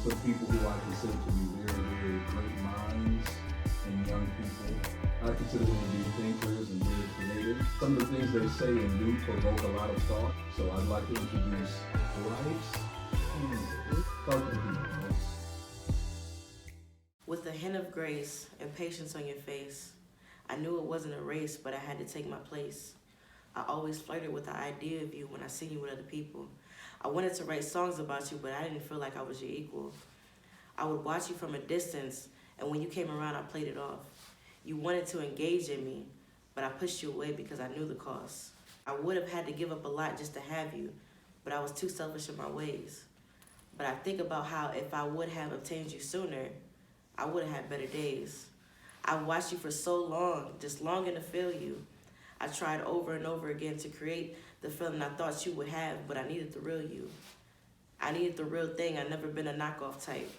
some people who I consider to be very, very great minds and young people. I consider them to be thinkers and very creative. Some of the things they say and do provoke a lot of thought. So I'd like to introduce Life's Thumping People. With a hint of grace and patience on your face, I knew it wasn't a race, but I had to take my place. I always flirted with the idea of you when I seen you with other people. I wanted to write songs about you, but I didn't feel like I was your equal. I would watch you from a distance, and when you came around, I played it off. You wanted to engage in me, but I pushed you away because I knew the cost. I would have had to give up a lot just to have you, but I was too selfish in my ways. But I think about how if I would have obtained you sooner, I would have had better days. I watched you for so long, just longing to feel you. I tried over and over again to create the feeling I thought you would have, but I needed the real you. I needed the real thing. I'd never been a knockoff type.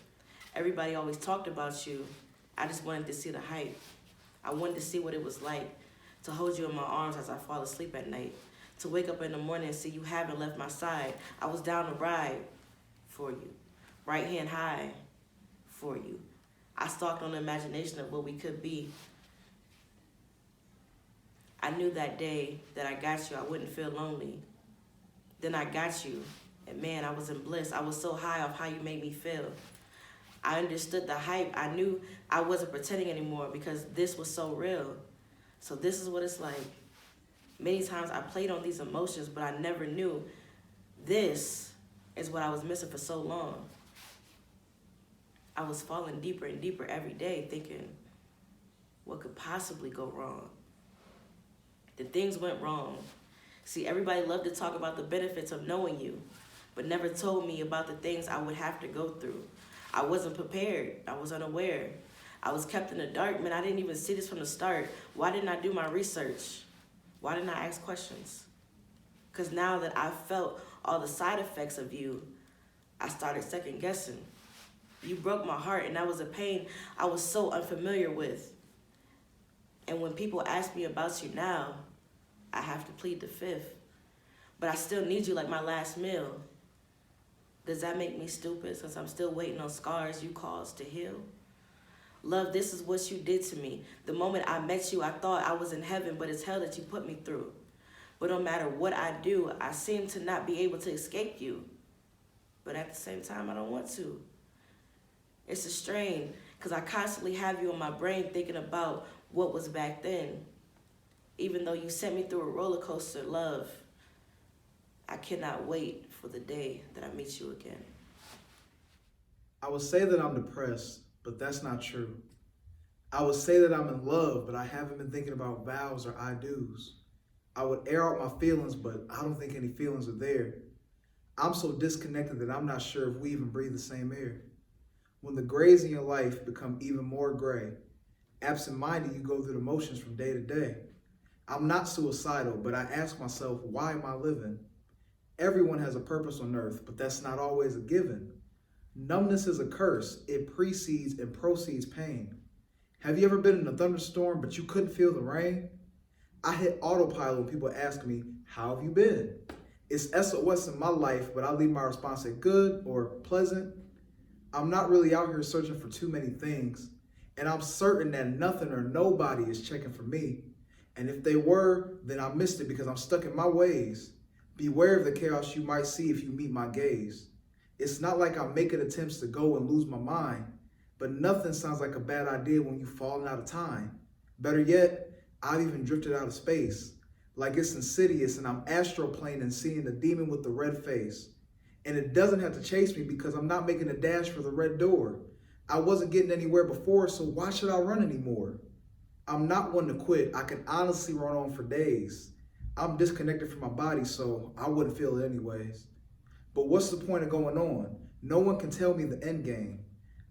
Everybody always talked about you. I just wanted to see the hype. I wanted to see what it was like to hold you in my arms as I fall asleep at night, to wake up in the morning and see you haven't left my side. I was down to ride for you, right hand high for you. I stalked on the imagination of what we could be. I knew that day that I got you, I wouldn't feel lonely. Then I got you, and man, I was in bliss. I was so high off how you made me feel. I understood the hype. I knew I wasn't pretending anymore because this was so real. So this is what it's like. Many times I played on these emotions, but I never knew this is what I was missing for so long. I was falling deeper and deeper every day thinking, what could possibly go wrong? Then things went wrong. See, everybody loved to talk about the benefits of knowing you, but never told me about the things I would have to go through. I wasn't prepared. I was unaware. I was kept in the dark. Man, I didn't even see this from the start. Why didn't I do my research? Why didn't I ask questions? Because now that I felt all the side effects of you, I started second guessing. You broke my heart, and that was a pain I was so unfamiliar with. And when people ask me about you now, I have to plead the fifth. But I still need you like my last meal. Does that make me stupid since I'm still waiting on scars you caused to heal? Love, this is what you did to me. The moment I met you, I thought I was in heaven, but it's hell that you put me through. But no matter what I do, I seem to not be able to escape you. But at the same time, I don't want to. It's a strain, because I constantly have you in my brain thinking about what was back then. Even though you sent me through a roller coaster, love, I cannot wait for the day that I meet you again. I would say that I'm depressed, but that's not true. I would say that I'm in love, but I haven't been thinking about vows or I do's. I would air out my feelings, but I don't think any feelings are there. I'm so disconnected that I'm not sure if we even breathe the same air. When the grays in your life become even more gray, absent-minded, you go through the motions from day to day. I'm not suicidal, but I ask myself, why am I living? Everyone has a purpose on earth, but that's not always a given. Numbness is a curse. It precedes and proceeds pain. Have you ever been in a thunderstorm, but you couldn't feel the rain? I hit autopilot when people ask me, how have you been? It's SOS in my life, but I leave my response at good or pleasant. I'm not really out here searching for too many things, and I'm certain that nothing or nobody is checking for me. And if they were, then I missed it because I'm stuck in my ways. Beware of the chaos you might see if you meet my gaze. It's not like I'm making attempts to go and lose my mind, but nothing sounds like a bad idea when you've fallen out of time. Better yet, I've even drifted out of space, like it's insidious and I'm astroplaning and seeing the demon with the red face. And it doesn't have to chase me because I'm not making a dash for the red door. I wasn't getting anywhere before, so why should I run anymore? I'm not one to quit. I can honestly run on for days. I'm disconnected from my body, so I wouldn't feel it anyways. But what's the point of going on? No one can tell me the end game.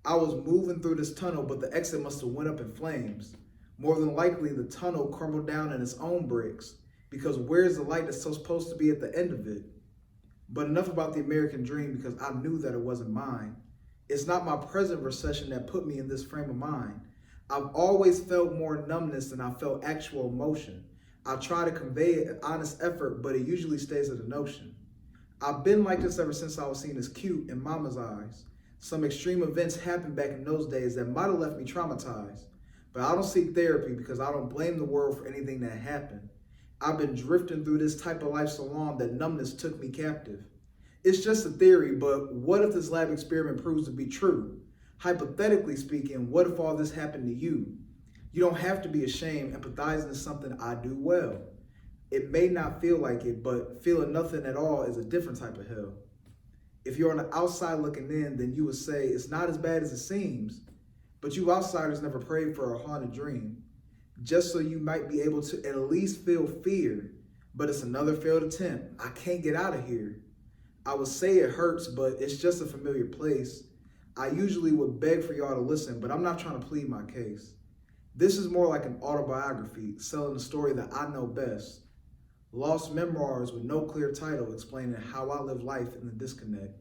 I was moving through this tunnel, but the exit must have went up in flames. More than likely, the tunnel crumbled down in its own bricks, because where's the light that's so supposed to be at the end of it? But enough about the American dream, because I knew that it wasn't mine. It's not my present recession that put me in this frame of mind. I've always felt more numbness than I felt actual emotion. I try to convey an honest effort, but it usually stays at a notion. I've been like this ever since I was seen as cute in mama's eyes. Some extreme events happened back in those days that might have left me traumatized. But I don't seek therapy because I don't blame the world for anything that happened. I've been drifting through this type of life so long that numbness took me captive. It's just a theory, but what if this lab experiment proves to be true? Hypothetically speaking, what if all this happened to you? You don't have to be ashamed. Empathizing is something I do well. It may not feel like it, but feeling nothing at all is a different type of hell. If you're on the outside looking in, then you would say it's not as bad as it seems. But you outsiders never prayed for a haunted dream, just so you might be able to at least feel fear. But it's another failed attempt. I can't get out of here. I would say it hurts, but it's just a familiar place. I usually would beg for y'all to listen, but I'm not trying to plead my case. This is more like an autobiography, selling the story that I know best. Lost memoirs with no clear title explaining how I live life in the disconnect.